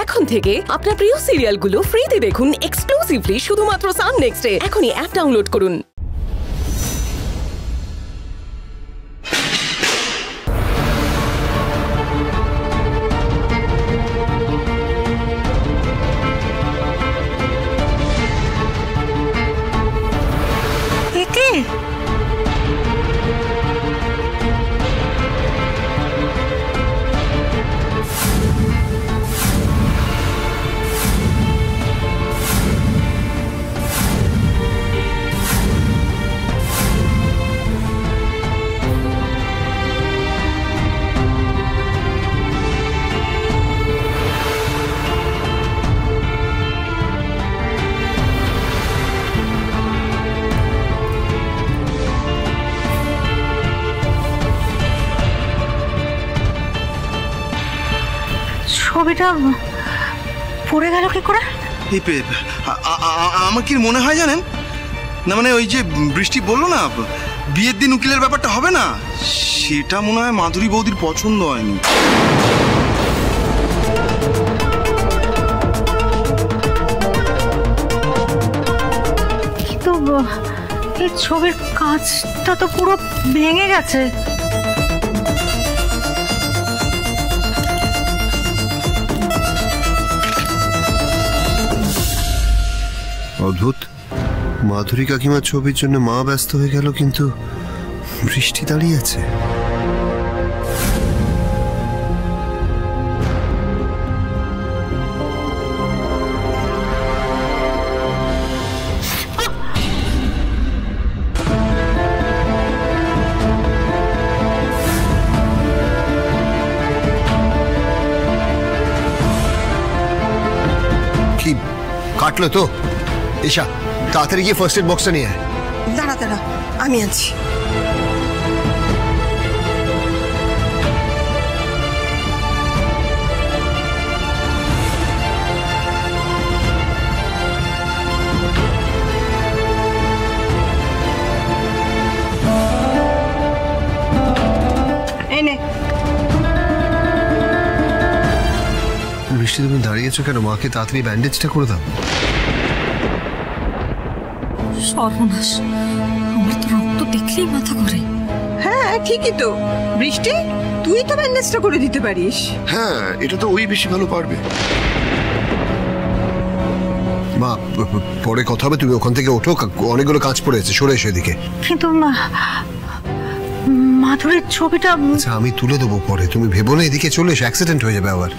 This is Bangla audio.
এখন থেকে আপনার প্রিয় সিরিয়ালগুলো ফ্রিতে দেখুন এক্সক্লুসিভলি শুধুমাত্র সান নেক্সটে। এখনই অ্যাপ ডাউনলোড করুন। ছবিটা পড়ে গেল কি করে? আমার কি মনে হয় জানেন না, মানে ওই যে বৃষ্টি বললো না বিয়ের দিন উকিলের ব্যাপারটা হবে না, সেটা মনে হয় মাধুরী বৌদির পছন্দ হয়নি। কিন্তু এই ছবির কাঁচটা তো পুরো ভেঙে গেছে। অদ্ভুত, মাধুরী কাকিমার ছবির জন্য মা ব্যস্ত হয়ে গেল, কিন্তু বৃষ্টি দাঁড়িয়ে আছে। কি কাটলো তো? ঈশা, তাড়াতাড়ি গিয়ে ফার্স্ট এড বক্সটা নিয়ে আয়। দাঁড়া দাঁড়া, আমি আছি। এনে বৃষ্টি, তুমি দাঁড়িয়েছো কেন? মাকে তাড়াতাড়ি ব্যান্ডেজটা করে দাও। সর্বনাশ, আমার তো রক্ত দেখলেই মাথা ঘোরে। হ্যাঁ ঠিকই তো বৃষ্টি, তুই তো ব্যান্ডেজটা করে দিতে পারিস। হ্যাঁ, এটা তো ওই বেশি ভালো পারবে। মা, পরে কথা হবে, তুমি ওখান থেকে ওঠো, অনেকগুলো কাজ পড়ে আছে, সরে এসো এদিকে। কিন্তু মাধুরীর ছবিটা আচ্ছা, আমি তুলে দেবো পরে, তুমি ভেবো না, এদিকে চলে এসো, অ্যাক্সিডেন্ট হয়ে যাবে আবার।